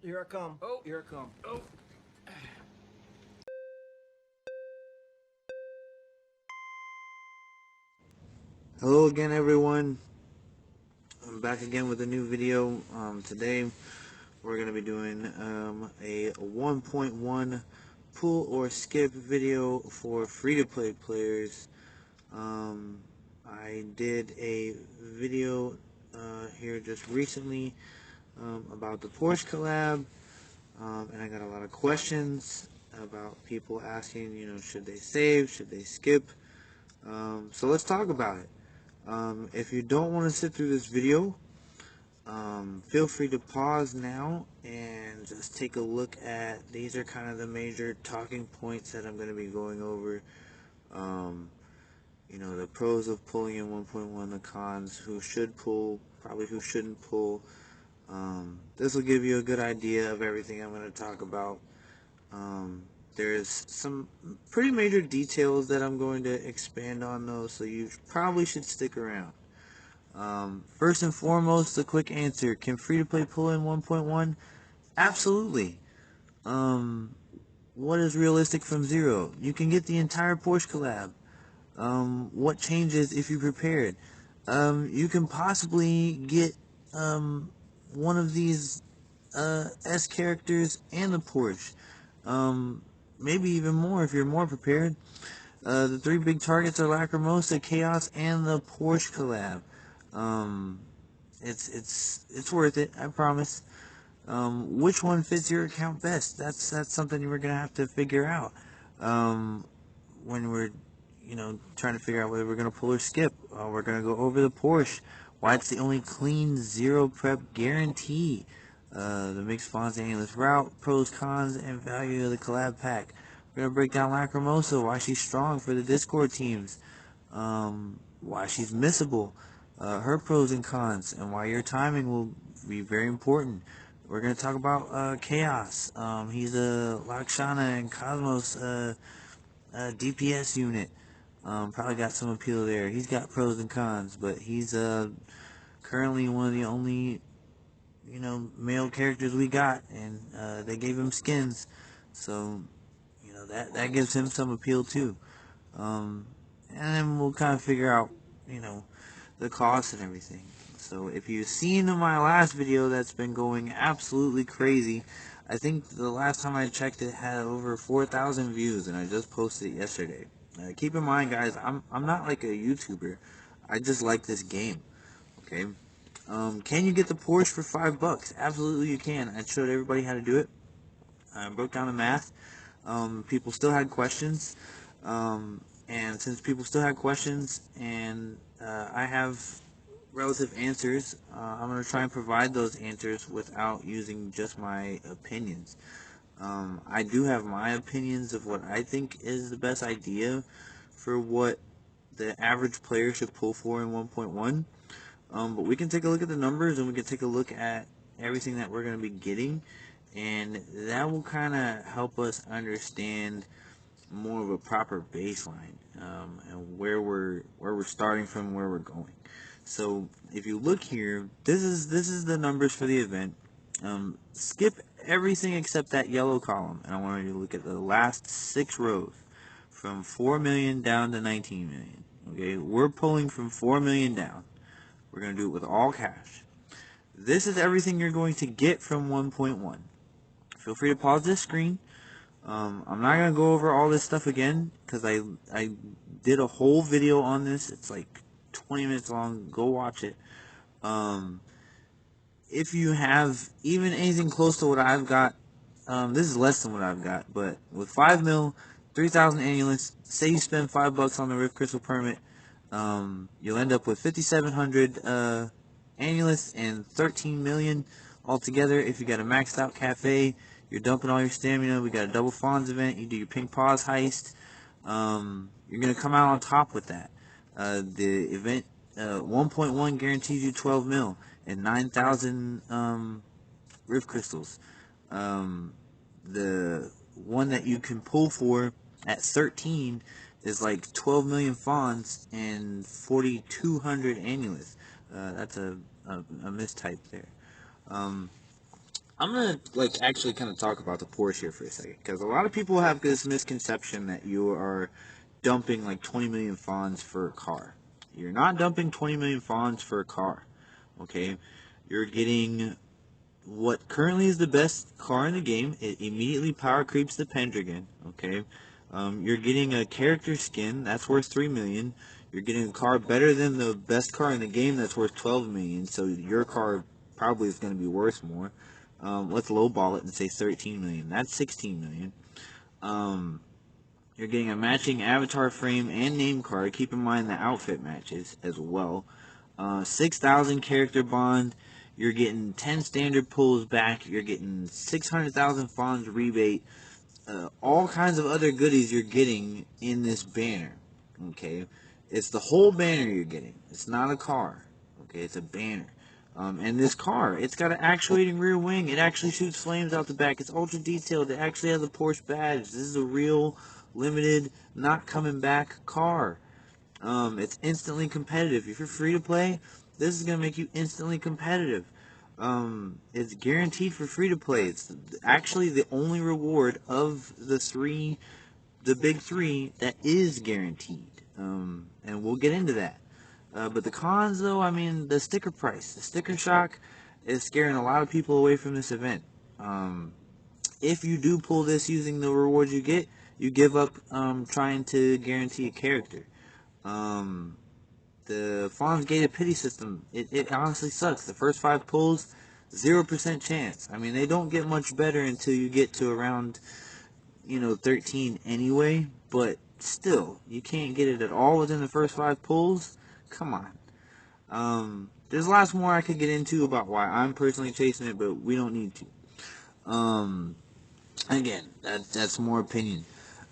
Here I come. Oh. Here I come. Oh. Hello again, everyone. I'm back again with a new video. Today we're going to be doing a 1.1 pull or skip video for free-to-play players. I did a video here just recently about the Porsche collab, and I got a lot of questions about people asking, should they save, should they skip? So let's talk about it. If you don't want to sit through this video, feel free to pause now and just take a look at, these are kind of the major talking points that I'm going to be going over. The pros of pulling in 1.1, the cons, who should pull, probably who shouldn't pull. This will give you a good idea of everything I'm going to talk about. There's some pretty major details that I'm going to expand on though, so you probably should stick around. First and foremost, the quick answer: can free-to-play pull in 1.1? Absolutely. What is realistic from zero? You can get the entire Porsche collab. What changes if you prepared? You can possibly get one of these S characters and the Porsche. Maybe even more if you're more prepared. The three big targets are Lacrimosa, Kaos, and the Porsche collab. It's worth it, I promise. Which one fits your account best? That's something we're gonna have to figure out when we're trying to figure out whether we're gonna pull or skip. We're gonna go over the Porsche, why it's the only clean zero prep guarantee, the mixed fonts endless route, pros, cons, and value of the collab pack. We're gonna break down Lacrimosa, why she's strong for the Discord teams, why she's missable, her pros and cons, and why your timing will be very important. We're going to talk about Chaos. He's a Lakshana and Cosmos DPS unit. Probably got some appeal there. He's got pros and cons, but he's currently one of the only male characters we got, and they gave him skins, so that gives him some appeal too. And then we'll kind of figure out the cost and everything. So if you've seen my last video that's been going absolutely crazy, I think the last time I checked it had over 4,000 views, and I just posted it yesterday. Keep in mind, guys, I'm not like a YouTuber. I just like this game. Okay. Can you get the Porsche for $5? Absolutely, you can. I showed everybody how to do it. I broke down the math. People still had questions, and since people still had questions, and I have relative answers, I'm going to try and provide those answers without using just my opinions. I do have my opinions of what I think is the best idea for what the average player should pull for in 1.1. But we can take a look at the numbers, and we can take a look at everything that we're going to be getting, and that will kind of help us understand more of a proper baseline, and where we're starting from, where we're going. So if you look here, this is the numbers for the event. Skip everything except that yellow column, and I want you to look at the last 6 rows from 4 million down to 19 million. Okay, we're pulling from 4 million down. We're going to do it with all cash. This is everything you're going to get from 1.1. Feel free to pause this screen. I'm not going to go over all this stuff again, because I did a whole video on this. It's like 20 minutes long. Go watch it. If you have even anything close to what I've got, this is less than what I've got, but with 5 mil, 3,000 annulus, say you spend $5 on the Rift Crystal permit, you'll end up with 5,700 annulus and 13 million altogether. If you got a maxed out cafe, you're dumping all your stamina. We got a double Fawns event. You do your pink paws heist. You're gonna come out on top with that. The event 1.1 guarantees you 12 mil and 9,000 Rift Crystals. The one that you can pull for at 13 is like 12 million Fawns and 4,200 annulus. That's a mistype there. I'm gonna like actually kind of talk about the Porsche here for a second, because a lot of people have this misconception that you are dumping like 20 million fonts for a car. You're not dumping 20 million fonts for a car, okay? You're getting what currently is the best car in the game. It immediately power creeps the Pendragon, okay? You're getting a character skin that's worth 3 million. You're getting a car better than the best car in the game that's worth 12 million. So your car probably is going to be worth more. Let's lowball it and say 13 million. That's 16 million. You're getting a matching avatar frame and name card. Keep in mind the outfit matches as well. 6,000 character bond. You're getting 10 standard pulls back. You're getting 600,000 funds rebate. All kinds of other goodies you're getting in this banner. Okay, it's the whole banner you're getting. It's not a car. Okay, it's a banner. And this car, it's got an actuating rear wing. It actually shoots flames out the back. It's ultra detailed. It actually has a Porsche badge. This is a real limited, not coming back car. It's instantly competitive. If you're free to play, this is gonna make you instantly competitive. It's guaranteed for free to play. It's actually the only reward of the big three that is guaranteed. And we'll get into that. But the cons, though, I mean, the sticker price, the sticker shock, is scaring a lot of people away from this event. If you do pull this using the rewards you get, you give up trying to guarantee a character. Um, the Fawn's gated pity system, it honestly sucks. The first 5 pulls, 0% chance. I mean, they don't get much better until you get to around, 13 anyway, but still, you can't get it at all within the first 5 pulls. Come on. There's lots more I could get into about why I'm personally chasing it, but we don't need to. Again, that's more opinion.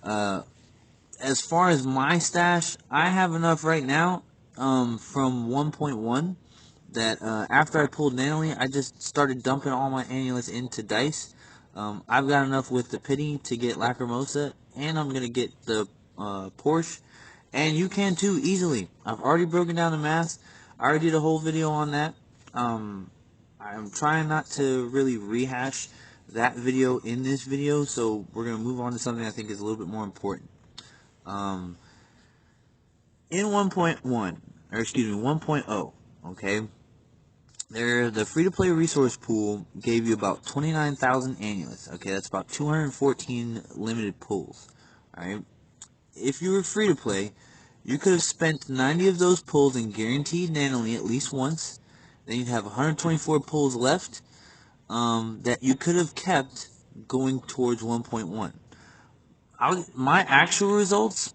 As far as my stash, I have enough right now from 1.1 that after I pulled Nanily, I just started dumping all my annulets into dice. I've got enough with the pity to get Lacrimosa, and I'm going to get the Porsche, and you can too, easily. I've already broken down the math. I already did a whole video on that. I'm trying not to really rehash that video in this video, so we're going to move on to something I think is a little bit more important. In 1.1, or excuse me, 1.0, okay, the free-to-play resource pool gave you about 29,000 annulets. Okay, that's about 214 limited pulls. Alright, if you were free-to-play, you could have spent 90 of those pulls and guaranteed Nanily at least once. Then you'd have 124 pulls left that you could have kept going towards 1.1. My actual results,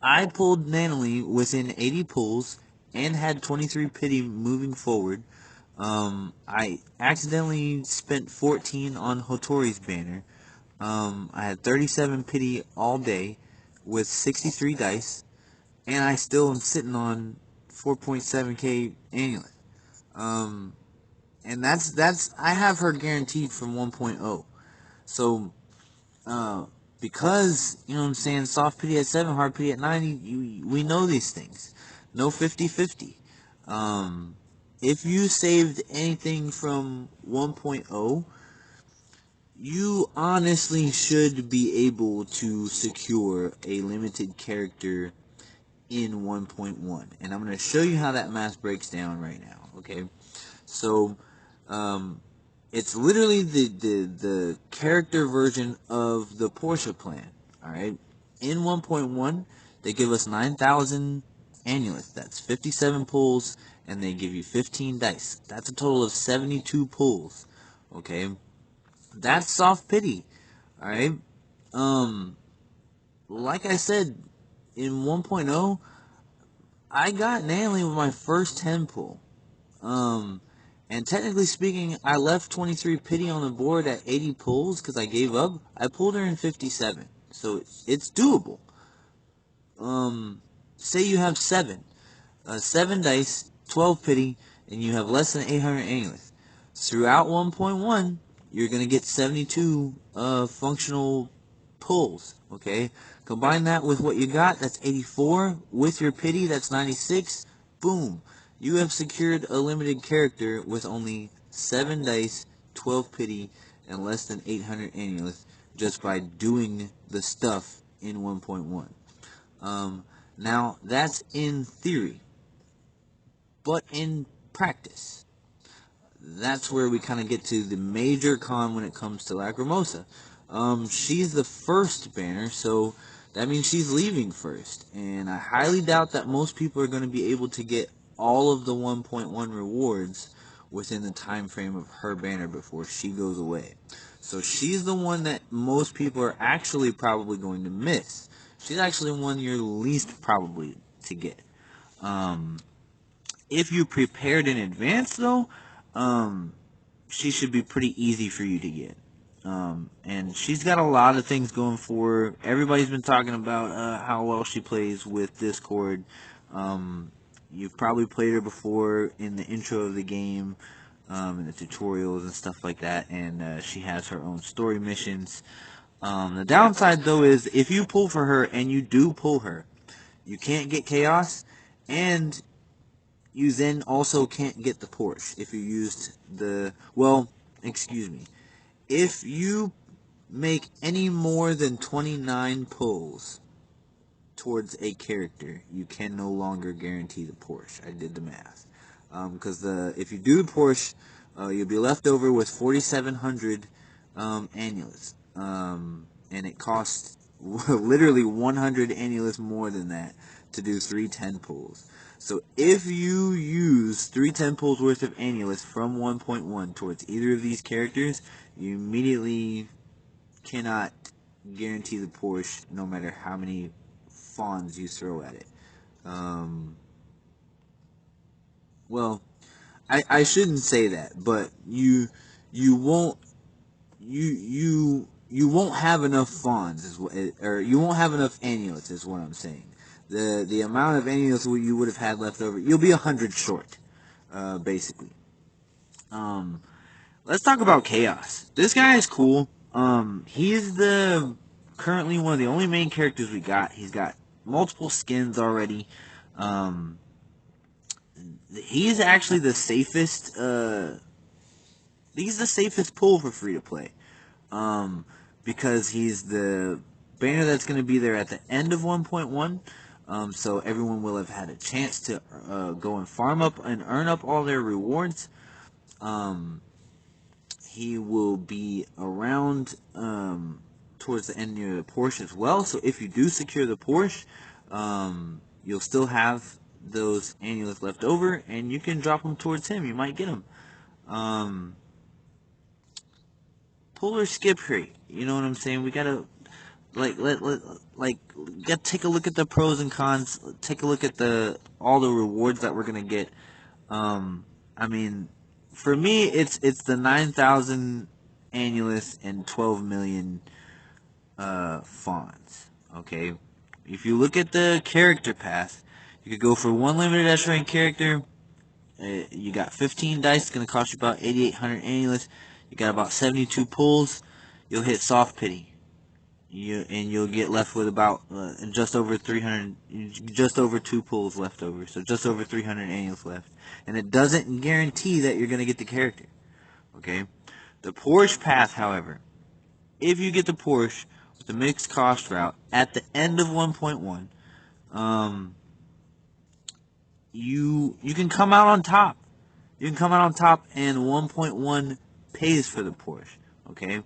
I pulled Nanily within 80 pulls and had 23 pity moving forward. I accidentally spent 14 on Hotori's banner. I had 37 pity all day with 63 dice, and I still am sitting on 4.7k annually. And that's I have her guaranteed from 1.0. So because, you know what I'm saying, soft pity at 7, hard pity at 90, we know these things. No 50-50. If you saved anything from 1.0, you honestly should be able to secure a limited character in 1.1. And I'm going to show you how that math breaks down right now, okay? So, it's literally the character version of the Porsche plan, alright? In 1.1, they give us 9,000 annulets. That's 57 pulls, and they give you 15 dice. That's a total of 72 pulls, okay? That's soft pity, alright? Like I said, in 1.0, I got Nanily with my first 10 pull. And technically speaking, I left 23 pity on the board at 80 pulls because I gave up. I pulled her in 57, so it's doable. Say you have 7 dice, 12 pity, and you have less than 800 annulets. Throughout 1.1, you're gonna get 72 functional pulls. Okay, combine that with what you got. That's 84. With your pity, that's 96. Boom. You have secured a limited character with only 7 dice, 12 pity and less than 800 annulus just by doing the stuff in 1.1. Now, that's in theory, but in practice, that's where we kind of get to the major con when it comes to Lacrimosa. She's the first banner, so that means she's leaving first, and I highly doubt that most people are going to be able to get all of the 1.1 rewards within the time frame of her banner before she goes away. So she's the one that most people are actually probably going to miss. She's actually one you're least probably to get. If you prepared in advance, though, she should be pretty easy for you to get. And she's got a lot of things going for her. Everybody's been talking about how well she plays with Discord. You've probably played her before in the intro of the game, in the tutorials and stuff like that, and she has her own story missions. The downside, though, is if you pull for her, and you do pull her, you can't get Chaos, and you then also can't get the Porsche if you used the... Well, excuse me. If you make any more than 29 pulls towards a character, you can no longer guarantee the Porsche. I did the math. Because if you do the Porsche, you'll be left over with 4,700 annulus. And it costs literally 100 annulus more than that to do 310 pulls. So if you use 310 pulls worth of annulus from 1.1 towards either of these characters, you immediately cannot guarantee the Porsche no matter how many fawns you throw at it. Well, I shouldn't say that, but you won't have enough fawns, or you won't have enough annulus, is what I'm saying. The amount of annulus you would have had left over, you'll be 100 short, basically. Let's talk about Chaos. This guy is cool. He's currently one of the only main characters we got. He's got multiple skins already. He's actually the safest. He's the safest pull for free to play. Because he's the banner that's going to be there at the end of 1.1. So everyone will have had a chance to go and farm up and earn up all their rewards. He will be around towards the end near the Porsche as well. So if you do secure the Porsche, you'll still have those annulus left over, and you can drop them towards him. You might get them. Pull or skip crate. You know what I'm saying? We gotta gotta take a look at the pros and cons. Take a look at all the rewards that we're gonna get. I mean, for me, it's the 9,000 annulus and 12 million fawns. Okay, if you look at the character path, you could go for one limited S rank character. You got 15 dice. It's gonna cost you about 8,800 annulus. You got about 72 pulls. You'll hit soft pity. You'll get left with about just over 300, just over 2 pulls left over. So just over 300 annulus left. And it doesn't guarantee that you're going to get the character. Okay? The Porsche path, however, if you get the Porsche with the mixed cost route at the end of 1.1, you can come out on top. You can come out on top, and 1.1 pays for the Porsche. Okay?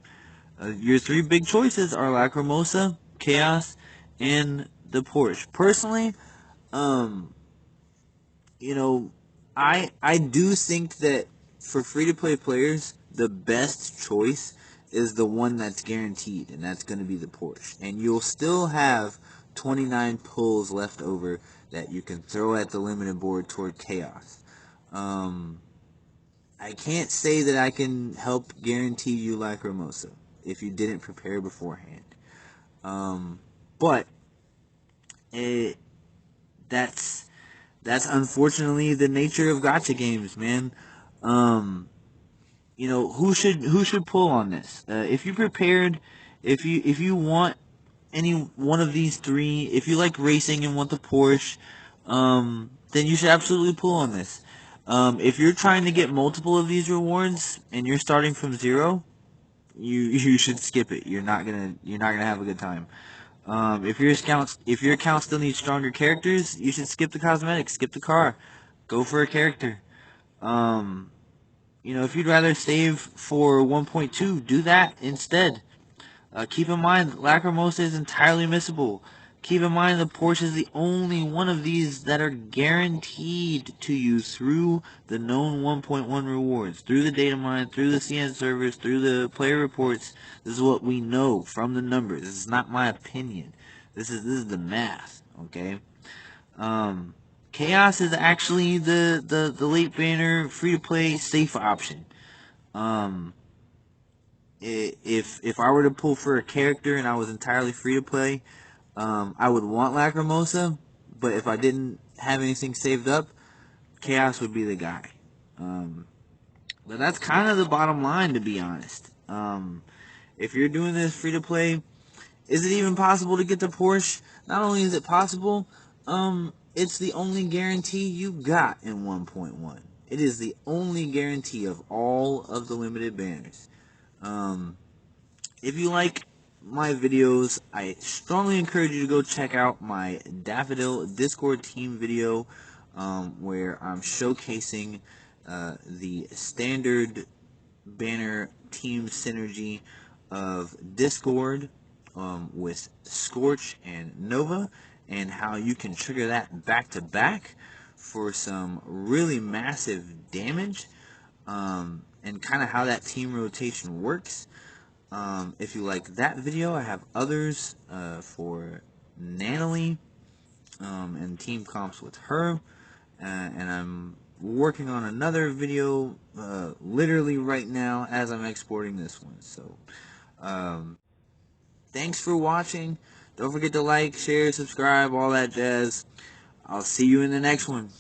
Your three big choices are Lacrimosa, Chaos, and the Porsche. Personally, I do think that for free-to-play players, the best choice is the one that's guaranteed, and that's going to be the Porsche. And you'll still have 29 pulls left over that you can throw at the limited board toward Chaos. I can't say that I can help guarantee you Lacrimosa if you didn't prepare beforehand. But that's unfortunately the nature of gacha games, man. Who should pull on this? If you prepared, if you want any one of these three, if you like racing and want the Porsche, then you should absolutely pull on this. If you're trying to get multiple of these rewards and you're starting from 0, you should skip it. You're not gonna have a good time. If your account still needs stronger characters, you should skip the cosmetics, skip the car, go for a character. Um, if you'd rather save for 1.2, do that instead. Keep in mind, Lacrimosa is entirely missable. Keep in mind, the Porsche is the only one of these that are guaranteed to you through the known 1.1 rewards, through the data mine, through the CN servers, through the player reports. This is what we know from the numbers. This is not my opinion. This is the math. Okay. Um, Chaos is actually the late banner free to play safe option. Um, if I were to pull for a character and I was entirely free to play, I would want Lacrimosa, but if I didn't have anything saved up, Chaos would be the guy. Um, but that's kind of the bottom line, to be honest. If you're doing this free to play, is it even possible to get the Porsche? Not only is it possible, it's the only guarantee you got in 1.1. It is the only guarantee of all of the limited banners. Um, if you like my videos, I strongly encourage you to go check out my Daffodil Discord team video, where I'm showcasing the standard banner team synergy of Discord with Scorch and Nova, and how you can trigger that back to back for some really massive damage, and kind of how that team rotation works. If you like that video, I have others for Nanalie, and team comps with her. And I'm working on another video literally right now as I'm exporting this one. So, um, thanks for watching. Don't forget to like, share, subscribe, all that jazz. I'll see you in the next one.